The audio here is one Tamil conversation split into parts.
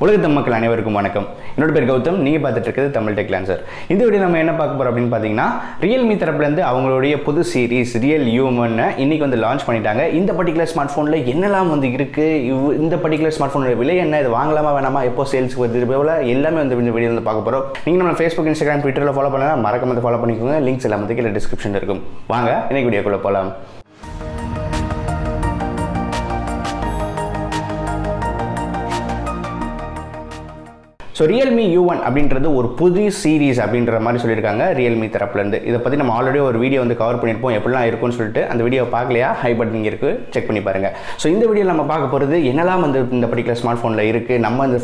உலகத் மக்கள் அனைவருக்கும் வணக்கம். என்னோட பேர் கௌதம். நீங்க பார்த்துட்டு இருக்கிறது தமிழ் டெக்லான்சர். இந்த வீடியோ நம்ம என்ன பார்க்க போறோம் அப்படின்னு பார்த்தீங்கன்னா, Realme தரப்புல இருந்து அவங்களுடைய புது சீரிஸ் Realme U1 இன்னைக்கு வந்து லான்ச் பண்ணிட்டாங்க. இந்த பர்టిక్యులர் ஸ்மார்ட் போன்ல என்னெல்லாம் வந்து இருக்கு, இந்த பர்టిక్యులர் ஸ்மார்ட் போனோட விலை என்ன, இது வாங்கலாமா வேணாமா, எப்போ சேல்ஸ்க்கு வருது, போல எல்லாமே வந்து இந்த வீடியோல பார்க்க போறோம். நீங்க நம்ம Facebook, Instagram, Twitterல ஃபாலோ பண்ணலாம், மறக்காம வந்து ஃபாலோ பண்ணிக்கோங்க. லிங்க்ஸ் எல்லாம் வந்து கீழ டிஸ்கிரிப்ஷன்ல இருக்கும். வாங்க இன்னைக்கு வீடியோக்குள்ள போலாம். ஸோ Realme U1 அப்படின்றது ஒரு புது சீரீஸ் அப்படின்ற மாதிரி சொல்லியிருக்காங்க Realme தரப்புலேருந்து. இதை பற்றி நம்ம ஆல்ரெடி ஒரு வீடியோ வந்து கவர் பண்ணியிருப்போம், எப்படிலாம் இருக்குன்னு சொல்லிட்டு. அந்த வீடியோ பார்க்கலையா, ஹை பட்டன் இருக்குது, செக் பண்ணி பாருங்கள். ஸோ இந்த வீடியோவில் நம்ம பார்க்க போகிறது என்னெல்லாம் வந்து இந்த பர்టిక్యులர் ஸ்மார்ட் ஃபோனில் இருக்குது, நம்ம இந்த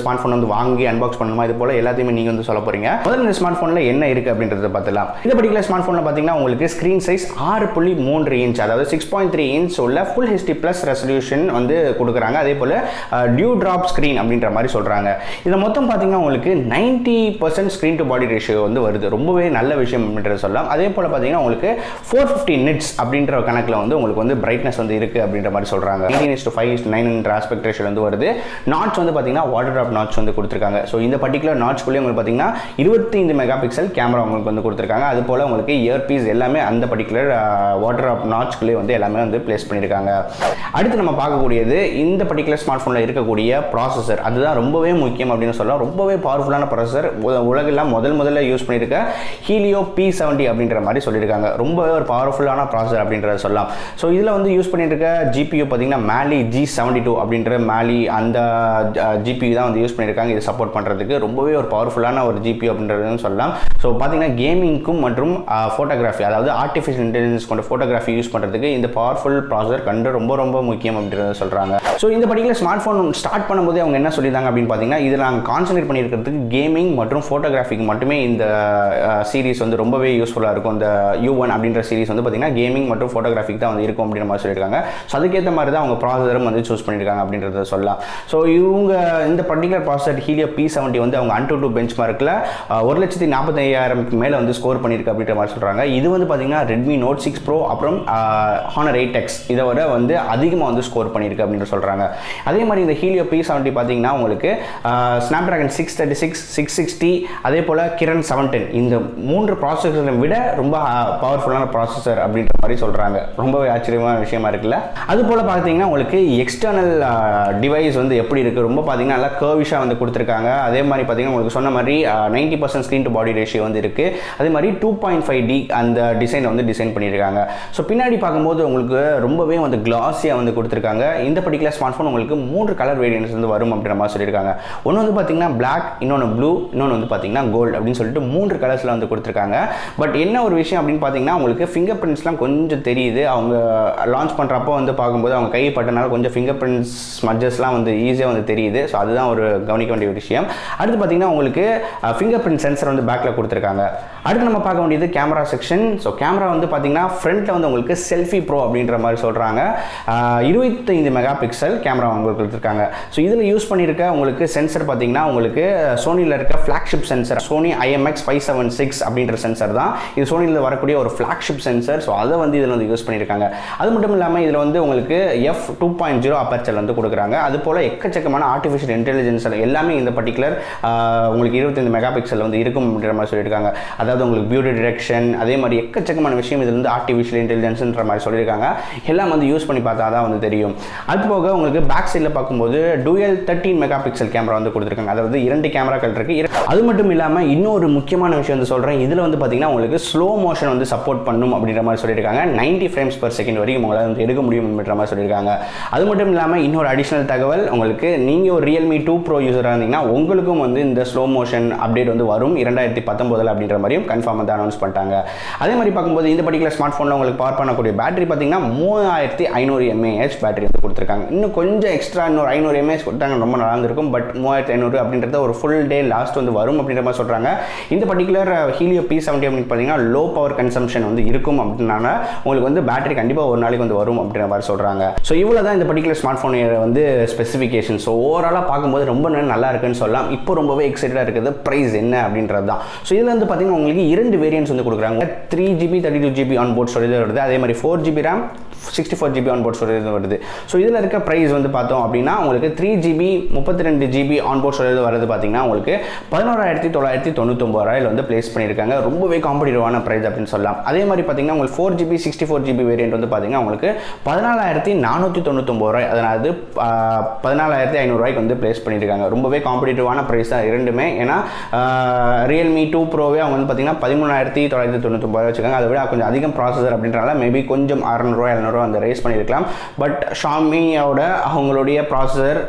ஸ்மார்ட் ஃபோன் வந்து வாங்கி அன்பாக்ஸ் பண்ணணுமா, இது போல் எல்லாத்தையுமே நீங்கள் வந்து சொல்ல போகிறீங்க. முதல்ல இந்த ஸ்மார்ட் ஃபோனில் என்ன இருக்குது அப்படின்றத பார்த்துலாம். இந்த பர்టిక్యులர் ஸ்மார்ட் ஃபோனில் பார்த்தீங்கன்னா உங்களுக்கு ஸ்க்ரீன் சைஸ் 6.3 இன்ச், அதாவது 6.3 இன்ச் உள்ள ஃபுல் ஹெச்டி ப்ளஸ் ரெசல்யூஷன் வந்து கொடுக்குறாங்க. அதே போல் டியூ ட்ராப் ஸ்க்ரீன் அப்படின்ற மாதிரி சொல்கிறாங்க. இதை மொத்தம் பார்த்தீங்கன்னா உங்களுக்கு 90% ஸ்க்ரீன் டு பாடி ரேஷியோ வந்து வருது. ரொம்பவே நல்ல விஷயம் அப்படின்றத சொல்லலாம். அதே போல் பார்த்தீங்கன்னா உங்களுக்கு 450 நிட்ஸ் அப்படின்ற கணக்கில் வந்து உங்களுக்கு வந்து பிரைட்னஸ் வந்து இருக்குது அப்படின்ற மாதிரி சொல்கிறாங்க. 18:5:9 ஆஸ்பெக்ட் ரேஷியோ வந்து வருது. நாட்ச் வந்து பார்த்தீங்கன்னா வாட்டர் ட்ராப் நாட்ச் வந்து கொடுத்துருக்காங்க. ஸோ இந்த பர்టిక్యులர் நாட்ச்குள்ளே உங்களுக்கு பார்த்தீங்கன்னா 25 மெகா பிக்சல் கேமரா உங்களுக்கு வந்து கொடுத்துருக்காங்க. அது போல் உங்களுக்கு இயர்பீஸ் எல்லாமே அந்த பர்టిక్యులர் வாட்டர் ட்ராப் நாட்ச்குள்ளே வந்து எல்லாமே வந்து பிளேஸ் பண்ணியிருக்காங்க. அடுத்து நம்ம பார்க்கக்கூடியது இந்த பர்టిక్యులர் ஸ்மார்ட் ஃபோனில் இருக்கக்கூடிய ப்ராசஸர். அதுதான் ரொம்பவே முக்கியம் அப்படின்னு சொல்லலாம். ரொம்பவே பவர்ஃபுல்லான ப்ராசஸர், உலகெல்லாம் முதல்ல யூஸ் பண்ணியிருக்க Helio P70 அப்படின்ற மாதிரி சொல்லியிருக்காங்க. ரொம்பவே ஒரு பவர்ஃபுல்லான ப்ராசஸர் அப்படின்றத சொல்லலாம். ஸோ இதில் வந்து யூஸ் பண்ணியிருக்க GPU பார்த்தீங்கன்னா Mali G72 அப்படின்ற Mali அந்த GPU தான் வந்து யூஸ் பண்ணியிருக்காங்க. இது சப்போர்ட் பண்ணுறதுக்கு ரொம்பவே ஒரு பவர்ஃபுல்லான ஒரு GPU அப்படின்றதுன்னு சொல்லலாம். ஸோ பார்த்தீங்கன்னா கேமிங்க்கும் மற்றும் ஃபோட்டோகிராஃபி, அதாவது ஆர்டிஃபிஷியல் இன்டெலிஜென்ஸ் கொண்ட ஃபோட்டோகிராஃபி யூஸ் பண்ணுறதுக்கு இந்த பவர்ஃபுல் ப்ராசஸர் கண்டு ரொம்ப முக்கியம் அப்படின்றத சொல்கிறாங்க. ஸோ இந்த பர்టిక్యులர் ஸ்மார்ட் ஃபோன் ஸ்டார்ட் பண்ணும்போதே அவங்க என்ன சொல்லியிருந்தாங்க அப்படின்னு பார்த்தீங்கன்னா, இதில் நாங்கள் கான்சன்ட்ரேட் பண்ணியிருக்கிறதுக்கு கேமிங் மற்றும் ஃபோட்டோகிராஃபிக்கு மட்டுமே இந்த சீரிஸ் வந்து ரொம்பவே யூஸ்ஃபுல்லாக இருக்கும். இந்த U1 அப்படின்ற சீரிஸ் வந்து பார்த்தீங்கன்னா கேமிங் மற்றும் ஃபோட்டோகிராஃபிக் தான் வந்து இருக்கும் அப்படின்ற மாதிரி சொல்லியிருக்காங்க. ஸோ அதுக்கேற்ற மாதிரி தான் அவங்க ப்ராசஸரும் வந்து சூஸ் பண்ணியிருக்காங்க அப்படின்றத சொல்லலாம். ஸோ இவங்க இந்த பர்టిక్యులர் ப்ராசஸர் Helio P70 வந்து அவங்க Antutu பெஞ்ச் மார்க்கில் 1,45,000 மேலே வந்து ஸ்கோர் பண்ணியிருக்கு அப்படின்ற மாதிரி சொல்கிறாங்க. இது வந்து பார்த்தீங்கன்னா Redmi Note 6 Pro அப்புறம் Honor 8X இதை விட வந்து அதிகமாக வந்து ஸ்கோர் பண்ணியிருக்கு அப்படின்னு சொல்கிறாங்க. அதே மாதிரி இந்த Helio P70 பார்த்தீங்கன்னா உங்களுக்கு Snapdragon 636, 660 அதே போல் Kirin 710 இந்த 3 ப்ராசஸரை விட ரொம்ப பவர்ஃபுல்லான ப்ராசஸர் அப்படின்ற மாதிரி சொல்கிறாங்க. ரொம்பவே ஆச்சரியமான விஷயமா இருக்குல்ல. அது போல் பார்த்தீங்கன்னா உங்களுக்கு எக்ஸ்டர்னல் டிவைஸ் வந்து எப்படி இருக்குது, ரொம்ப பார்த்தீங்கன்னா நல்லா கர்விஷாக வந்து கொடுத்துருக்காங்க. அதே மாதிரி பார்த்தீங்கன்னா உங்களுக்கு சொன்ன மாதிரி 90% ஸ்க்ரீன் டு பாடி ரேஷியோ வந்து இருக்குது. அதே மாதிரி 2.5D அந்த டிசைனை வந்து டிசைன் பண்ணியிருக்காங்க. ஸோ பின்னாடி பார்க்கும்போது உங்களுக்கு ரொம்பவே வந்து கிளாஸியாக வந்து கொடுத்துருக்காங்க. இந்த பர்టిక్యులர் ஸ்மார்ட் ஃபோன் உங்களுக்கு 3 கலர் வேரியன்ட்ஸ் வந்து வரும் அப்படின்ற மாதிரி சொல்லியிருக்காங்க. ஒன்று வந்து பார்த்தீங்கன்னா பிளாக், இன்னொன்று ப்ளூ, இன்னொன்று வந்து பார்த்தீங்கன்னா கோல்டு அப்படின்னு சொல்லிட்டு 3 கலர்ஸில் வந்து கொடுத்துருக்காங்க. பட் என்ன ஒரு விஷயம் அப்படின்னு பார்த்தீங்கன்னா உங்களுக்கு ஃபிங்கர் பிரிண்ட்ஸ்லாம் கொஞ்சம் தெரியுது. அவங்க லான்ச் பண்ணுறப்போ வந்து பார்க்கும்போது அவங்க கை பட்டனால கொஞ்சம் ஃபிங்கர் பிரிண்ட்ஸ் ஸ்மட்ஜஸ்லாம் வந்து ஈஸியாக வந்து தெரியுது. ஸோ அதுதான் ஒரு கவனிக்க வேண்டிய விஷயம். அடுத்து பார்த்தீங்கன்னா உங்களுக்கு ஃபிங்கர் பிரிண்ட் சென்சர் வந்து பேக்கில் கொடுத்துருக்காங்க. அடுத்து நம்ம பார்க்க வேண்டியது கேமரா செக்ஷன். ஸோ கேமரா வந்து பார்த்தீங்கன்னா ஃப்ரண்ட்டில் வந்து உங்களுக்கு Selfie Pro அப்படின்ற மாதிரி சொல்கிறாங்க. 25 மெகா பிக்சல் கேமரா உங்களுக்கு கொடுத்துருக்காங்க. ஸோ இதில் யூஸ் பண்ணியிருக்க உங்களுக்கு சென்சர் பார்த்தீங்கன்னா உங்களுக்கு சோனியில் இருக்க ஃப்ளாக்ஷிப் சென்சர் Sony IMX576 அப்படின்ற சென்சர் தான். இது சோனியில் வரக்கூடிய ஒரு ஃப்ளாக்ஷிப் சென்சர். ஸோ அதை வந்து இதில் வந்து யூஸ் பண்ணியிருக்காங்க. அது மட்டும் இல்லாமல் இதில் வந்து உங்களுக்கு f2.0 அப்பர்ச்சர் வந்து கொடுக்குறாங்க. அது போல் எக்கச்சக்கமான ஆர்டிஃபிஷியல் இன்டெலிஜென்ஸ் எல்லாமே இந்த பர்టిక్యులர் உங்களுக்கு 25 மெகா பிக்சல் வந்து இருக்கும் அப்படின்ற மாதிரி சொல்லியிருக்காங்க. அதாவது உங்களுக்கு பியூட்டி டிடெக்ஷன், அதே மாதிரி எக்கச்சக்கமான விஷயம் இதில் வந்து ஆர்டிஃபிஷியல் இன்டெலிஜென்ஸ்ன்ற மாதிரி சொல்லியிருக்காங்க. எல்லாம் வந்து யூஸ் பண்ணி பார்த்தா தான் வந்து தெரியும். அது போக உங்களுக்கு பேக் சைடில் பார்க்கும்போது டூயல் 13 மெகா பிக்சல் கேமரா வந்து கொடுத்துருக்காங்க. அதாவது 2 கேமராக்கள் இருக்கு. அது மட்டும் இல்லாமல் இன்னொரு முக்கியமான விஷயம் வந்து சொல்கிறேன். இதில் வந்து பார்த்தீங்கன்னா உங்களுக்கு ஸ்லோ மோஷன் வந்து சப்போர்ட் பண்ணும் அப்படின்ற மாதிரி சொல்லியிருக்காங்க. 90 frames per second வரைக்கும் உங்களால் வந்து எடுக்க முடியும் அப்படின்ற மாதிரி சொல்லியிருக்காங்க. அது மட்டும் இல்லாமல் இன்னொரு அடிஷனல் தகவல், உங்களுக்கு நீங்கள் ஒரு Realme 2 Pro யூஸராக இருந்தீங்கன்னா உங்களுக்கும் வந்து இந்த ஸ்லோ மோஷன் அப்டேட் வந்து வரும் 2019 அப்படின்ற மாதிரியும் கன்ஃபார்ம் வந்து அனௌன்ஸ் பண்ணிட்டாங்க. அதே மாதிரி பார்க்கும்போது இந்த பர்టిక్యులர் ஸ்மார்ட் ஃபோனில் உங்களுக்கு பவர் பண்ணக்கூடிய பேட்டரி பார்த்தீங்கன்னா 3500 mAh பேட்டரி வந்து கொடுத்துருக்காங்க. இன்னும் கொஞ்சம் எக்ஸ்ட்ரா இன்னொரு 500 mAh கொடுத்தாங்க ரொம்ப நல்லா இருந்திருக்கும். பட் 3500 6,500 அப்படின்றத ஒரு ஃபுல் டே லாஸ்ட் வந்து வரும் அப்படின்ற மாதிரி சொல்கிறாங்க. இந்த பர்டிகுலர் Helio P70 அப்படின்னு பார்த்தீங்கன்னா லோ பவர் கன்சம்ஷன் வந்து இருக்கும் அப்படின்னால உங்களுக்கு வந்து பேட்டரி கண்டிப்பாக ஒரு நாளைக்கு வந்து வரும் அப்படின்ற மாதிரி சொல்கிறாங்க. ஸோ இவ்வளோ தான் இந்த பர்டிகுலர் ஸ்மார்ட் ஃபோன் வந்து ஸ்பெசிஃபிகேஷன். ஸோ ஓவராலாக பார்க்கும்போது ரொம்ப நல்லா இருக்குன்னு சொல்லலாம். இப்போ ரொம்பவே எக்ஸைட்டடாக இருக்குது ப்ரைஸ் என்ன அப்படின்றது தான். ஸோ இதில் வந்து பார்த்தீங்கன்னா உங்களுக்கு 2 வேரியன்ட்ஸ் வந்து கொடுக்குறாங்க. 3GB 32GB ஆன்போர்ட் ஸ்டோரேஜ் வருது, அதே மாதிரி 4GB RAM 64GB onboard storage வருது. ஸோ இதில் இருக்க ப்ரைஸ் வந்து பார்த்தோம் அப்படின்னா உங்களுக்கு 3GB 32GB ஆன்போர்ட் ஸ்டோரேஜ் வருது பார்த்தீங்கன்னா உங்களுக்கு 11,999 வந்து பிளேஸ் பண்ணியிருக்காங்க. ரொம்பவே காம்படிட்டிவான ப்ரைஸ் அப்படின்னு சொல்லலாம். அதே மாதிரி பார்த்தீங்கன்னா உங்களுக்கு 4GB 64GB வேரியன்ட் வந்து பார்த்தீங்கன்னா உங்களுக்கு 14,499, அதாவது 14,500 வந்து பிளேஸ் பண்ணியிருக்காங்க. ரொம்பவே காம்படிட்டிவான ப்ரைஸ் தான் இரண்டுமே. ஏன்னா Realme 2 Proவே அவங்க வந்து பார்த்தீங்கன்னா 13,999 வச்சுருக்காங்க. அதை விட கொஞ்சம் அதிகம் ப்ராசஸர் அப்படின்றனால மேபி கொஞ்சம் 600 அந்த ரேஸ் பண்ணியிருக்கலாம். பட் ஷாமியோட அவங்களுடைய ப்ராசஸர்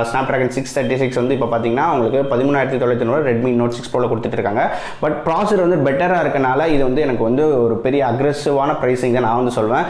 ஸ்னாப்டிராகன் 636 வந்து இப்போ பார்த்தீங்கன்னா உங்களுக்கு 13,999 Redmi Note 6 Pro கொடுத்துட்டு இருக்காங்க. பட் ப்ராசஸர் வந்து பெட்டராக இருக்கனால இது வந்து எனக்கு வந்து ஒரு பெரிய அக்ரெசிவான ப்ரைஸிங் தான் நான் வந்து சொல்வேன்.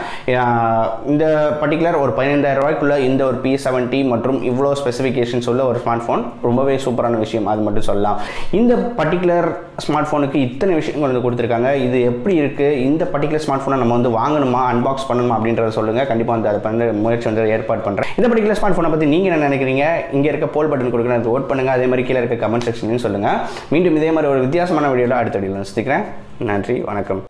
இந்த பர்டிகுலர் ஒரு 15,000 இந்த ஒரு P70 மற்றும் இவ்வளோ ஸ்பெசிஃபிகேஷன்ஸ் உள்ள ஒரு ஸ்மார்ட் ஃபோன் ரொம்பவே சூப்பரான விஷயம், அது மட்டும் சொல்லலாம். இந்த பர்டிகுலர் ஸ்மார்ட் ஃபோனுக்கு இத்தனை விஷயங்கள் வந்து கொடுத்துருக்காங்க. இது எப்படி இருக்குது, இந்த பர்டிகுலர் ஸ்மார்ட் ஃபோனை நம்ம வந்து வாங்கணுமா அன்பாக்ஸ் பண்ணணுமா அப்படின்றத சொல்லுங்கள். கண்டிப்பாக வந்து அதை பண்ண முயற்சி வந்து ஏற்பாடு பண்ணுறேன். இந்த பர்டிகுலர் ஸ்மார்ட் ஃபோனை பற்றி நீங்கள் என்ன நினைக்கிறீங்க? இங்கே இருக்க போல் பட்டன் கொடுக்குறேன், அது ஓட் பண்ணுங்கள். அதே மாதிரி கீழே இருக்க கமெண்ட் செக்ஷன்லையும் சொல்லுங்கள். மீண்டும் இதே மாதிரி ஒரு வித்தியாசமான வீடியோவில் அடுத்த வீடியோவில் சந்திக்கிறேன். நன்றி, வணக்கம்.